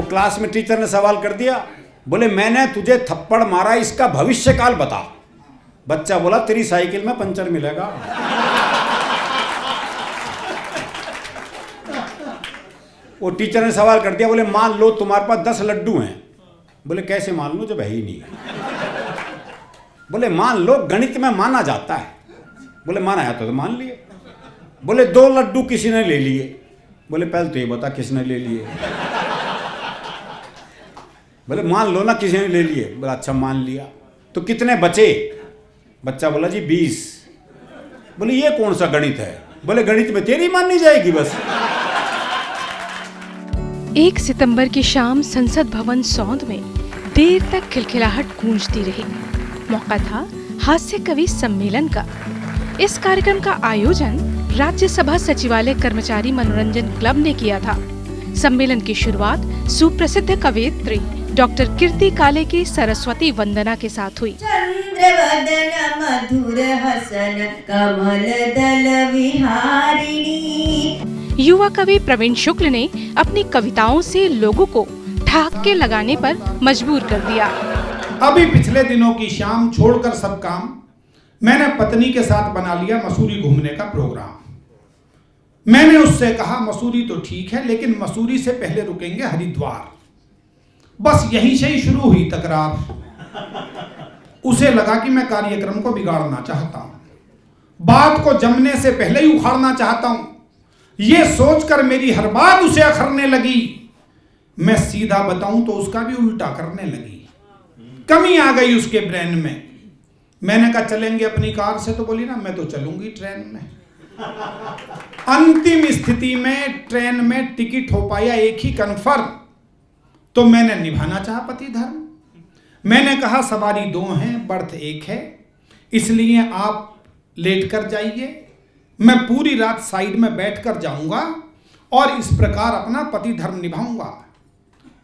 Class में teacher ने सवाल कर दिया, बोले मैंने तुझे थप्पड़ मारा, इसका भविष्य काल बता। बच्चा बोला तेरी साइकिल में पंचर मिलेगा। वो टीचर ने सवाल कर दिया, बोले मान लो तुम्हारे पास 10 लड्डू हैं। बोले कैसे मान लो जब है ही नहीं। बोले मान लो गणित में माना जाता है। बोले माना जाता तो मान लिए। बोले 2 लड्डू किसी ने ले लिए। बोले पहले तो ये बता किसने ले लिए। बोले मान लो ना किसी ने ले लिए। बोला अच्छा मान लिया, तो कितने बचे? बच्चा बोला जी 20। बोले ये कौन सा गणित है? बोले गणित में तेरी माननी जाएगी बस। 1 सितंबर की शाम संसद भवन सौंध में देर तक खिलखिलाहट गूंजती रही। मौका था हास्य कवि सम्मेलन का। इस कार्यक्रम का आयोजन राज्यसभा सचिवालय कर्मचारी मनोरंजन क्लब ने किया था। सम्मेलन की शुरुआत सुप्रसिद्ध कवयित्री डॉक्टर कीर्ति काले की सरस्वती वंदना के साथ हुई। चंद्रवदन मधुर हसन कमल दल विहारिणी। युवा कवि प्रवीण शुक्ल ने अपनी कविताओं से लोगों को ठहाके लगाने पर मजबूर कर दिया। अभी पिछले दिनों की शाम छोड़कर सब काम मैंने पत्नी के साथ बना लिया मसूरी घूमने का प्रोग्राम। मैंने उससे कहा मसूरी तो ठीक है, लेकिन मसूरी से पहले रुकेंगे हरिद्वार। बस यहीं से ही शुरू हुई तकरार। उसे लगा कि मैं कार्यक्रम को बिगाड़ना चाहता हूं, बात को जमने से पहले ही उखाड़ना चाहता हूं। यह सोचकर मेरी हर बात उसे अखरने लगी। मैं सीधा बताऊं तो उसका भी उल्टा करने लगी। कमी आ गई उसके ब्रेन में। मैंने कहा चलेंगे अपनी कार से, तो बोली ना मैं तो चलूंगी ट्रेन में। अंतिम स्थिति में ट्रेन में टिकट हो पाया एक ही कन्फर्म, तो मैंने निभाना चाहा पति धर्म। मैंने कहा सवारी 2 हैं, बर्थ 1 है, इसलिए आप लेट कर जाइए, मैं पूरी रात साइड में बैठ कर जाऊंगा और इस प्रकार अपना पति धर्म निभाऊंगा।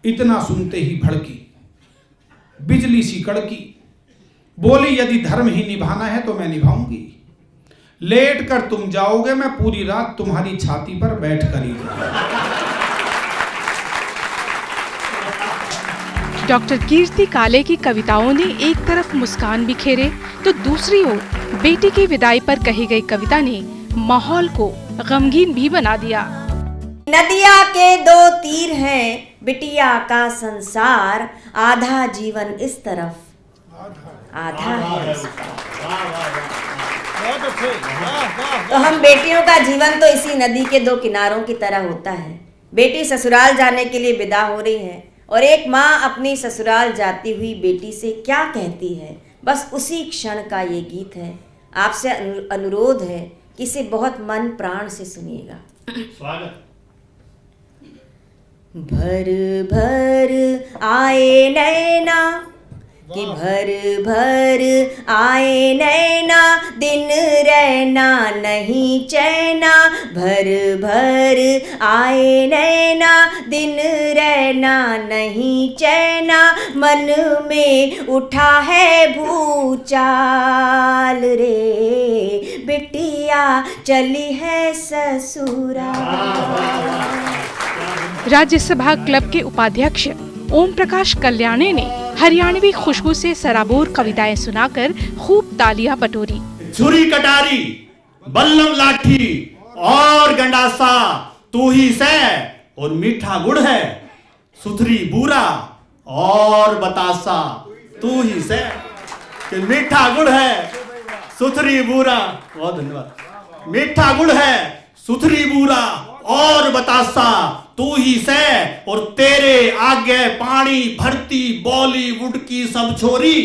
इतना सुनते ही भड़की, बिजली सी कड़की। बोली यदि धर्म ही निभाना है तो मैं निभाऊंगी। लेट कर तुम जाओगे, मैं पूरी रात तुम्हारी छाती पर बैठ कर ही जाऊंगा। डॉक्टर कीर्ति काले की कविताओं ने एक तरफ मुस्कान बिखेरे तो दूसरी ओर बेटी की विदाई पर कही गई कविता ने माहौल को गमगीन भी बना दिया। नदिया के 2 तीर हैं, बिटिया का संसार, आधा जीवन इस तरफ, आधा है इस तरफ। तो हम बेटियों का जीवन तो इसी नदी के 2 किनारों की तरह होता है। बेटी ससुराल जाने के लिए विदा हो रही है और एक माँ अपनी ससुराल जाती हुई बेटी से क्या कहती है, बस उसी क्षण का ये गीत है। आपसे अनुरोध है कि इसे बहुत मन प्राण से सुनिएगा। स्वागत। भर भर आए नैना कि भर भर आए नैना, दिन रहना नहीं चैना। भर भर आए नैना, दिन रहना नहीं चैना। मन में उठा है भूचाल रे, बिटिया चली है ससुराल। राज्यसभा क्लब के उपाध्यक्ष ओम प्रकाश कल्याणी ने हरियाणवी खुशबू से सराबोर कविताएं सुनाकर खूब तालियां बटोरी। छुरी कटारी, बल्लम लाठी और गंडासा, तू ही से और मीठा गुड़ है, सुथरी बूरा और बतासा। तू ही से कि मीठा गुड़ है, सुथरी बूरा। बहुत धन्यवाद। मीठा गुड़ है, सुथरी बूरा और बतासा, तू ही से और तेरे आगे पानी भरती बॉलीवुड की सब छोरी।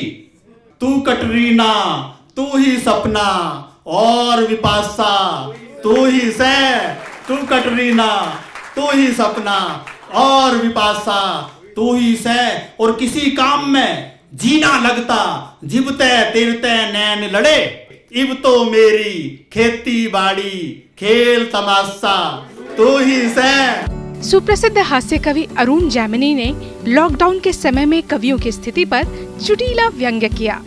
तू कटरीना, तू ही सपना और विपाशा। तू ही से, तू कटरीना, तू ही सपना और विपाशा। तू ही से और किसी काम में जीना लगता, जिबते तिरते नैन लड़े। इब तो मेरी खेती बाड़ी खेल तमाशा। तू ही से। सुप्रसिद्ध हास्य कवि अरुण जैमिनी ने लॉकडाउन के समय में कवियों की स्थिति पर चुटीला व्यंग्य किया।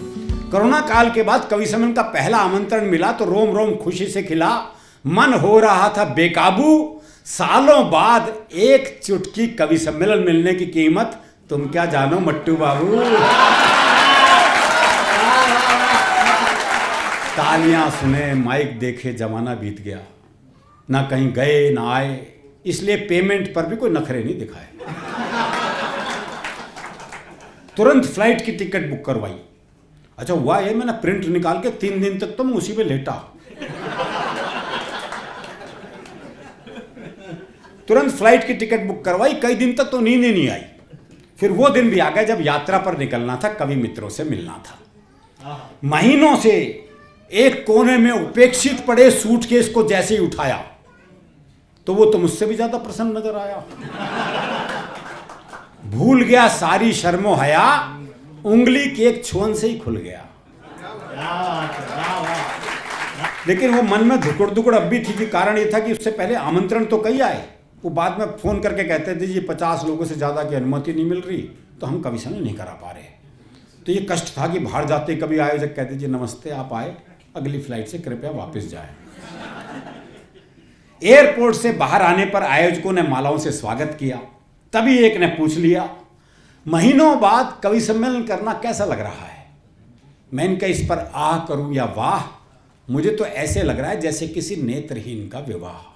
कोरोना काल के बाद कवि सम्मेलन का पहला आमंत्रण मिला तो रोम रोम खुशी से खिला। मन हो रहा था बेकाबू, सालों बाद एक चुटकी कवि सम्मेलन मिलने की कीमत तुम क्या जानो मट्टू बाबू। तालियां सुने, माइक देखे, जमाना बीत गया, ना कहीं गए ना आए, इसलिए पेमेंट पर भी कोई नखरे नहीं दिखाए। तुरंत फ्लाइट की टिकट बुक करवाई। अच्छा हुआ ये, मैंने प्रिंट निकाल के 3 दिन तक तो मैं उसी पे लेटा। तुरंत फ्लाइट की टिकट बुक करवाई, कई दिन तक तो नींद ही नहीं आई। फिर वो दिन भी आ गया जब यात्रा पर निकलना था, कवि मित्रों से मिलना था। महीनों से एक कोने में उपेक्षित पड़े सूटकेस को जैसे ही उठाया तो वो तो मुझसे भी ज्यादा प्रसन्न नजर आया। भूल गया सारी शर्मो हया, उंगली के एक छुअन से ही खुल गया। लेकिन वो मन में धुकड़ धुकड़ अब भी थी कि कारण ये था कि उससे पहले आमंत्रण तो कई आए। वो बाद में फोन करके कहते थे जी 50 लोगों से ज़्यादा की अनुमति नहीं मिल रही, तो हम कभी सम्मेलन नहीं करा पा रहे। तो ये कष्ट था कि बाहर जाते कभी आयोजक कहते जी नमस्ते, आप आए, अगली फ्लाइट से कृपया वापस जाएं। एयरपोर्ट से बाहर आने पर आयोजकों ने मालाओं से स्वागत किया। तभी एक ने पूछ लिया, महीनों बाद कवि सम्मेलन करना कैसा लग रहा है? मैं इनका इस पर आह करूं या वाह, मुझे तो ऐसे लग रहा है जैसे किसी नेत्रहीन का विवाह।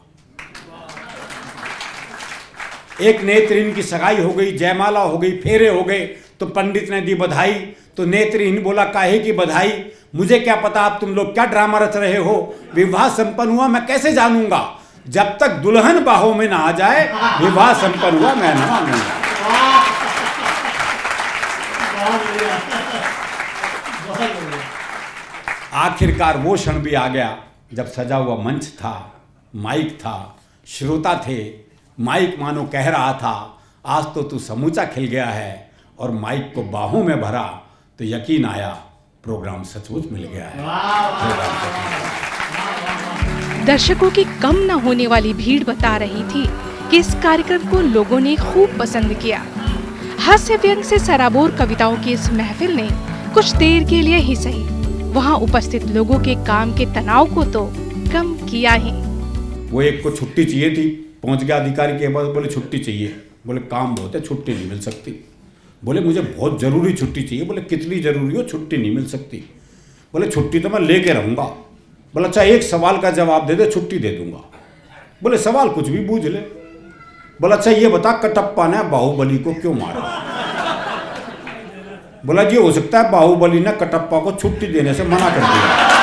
एक नेत्रहीन की सगाई हो गई, जयमाला हो गई, फेरे हो गए, तो पंडित ने दी बधाई, तो नेत्रहीन बोला काहे की बधाई, मुझे क्या पता आप तुम लोग क्या ड्रामा रच रहे हो, विवाह संपन्न हुआ मैं कैसे जानूंगा, जब तक दुल्हन बाहों में ना आ जाए विवाह संपन्न हुआ मैं ना मानूंगा। आखिरकार वो क्षण भी आ गया जब सजा हुआ मंच था, माइक था, श्रोता थे। माइक मानो कह रहा था आज तो तू समूचा खिल गया है, और माइक को बाहों में भरा तो यकीन आया प्रोग्राम सचमुच मिल गया है। दर्शकों की कम न होने वाली भीड़ बता रही थी कि इस कार्यक्रम को लोगों ने खूब पसंद किया। हास्य व्यंग से सराबोर कविताओं की इस महफिल ने कुछ देर के लिए ही सही वहां उपस्थित लोगों के काम के तनाव को तो कम किया ही। वो एक को छुट्टी चाहिए थी, पहुंच गया अधिकारी के पास, बोले छुट्टी चाहिए, बोले काम बहुत है छुट्टी नहीं मिल सकती। बोले मुझे बहुत ज़रूरी छुट्टी चाहिए, बोले कितनी ज़रूरी हो, छुट्टी नहीं मिल सकती। बोले छुट्टी तो मैं लेके रहूँगा। बोला अच्छा एक सवाल का जवाब दे दे, छुट्टी दे दूंगा। बोले सवाल कुछ भी पूछ ले। बोला अच्छा ये बता कटप्पा ने बाहुबली को क्यों मारा? बोला जी हो सकता है बाहुबली ने कटप्पा को छुट्टी देने से मना कर दिया।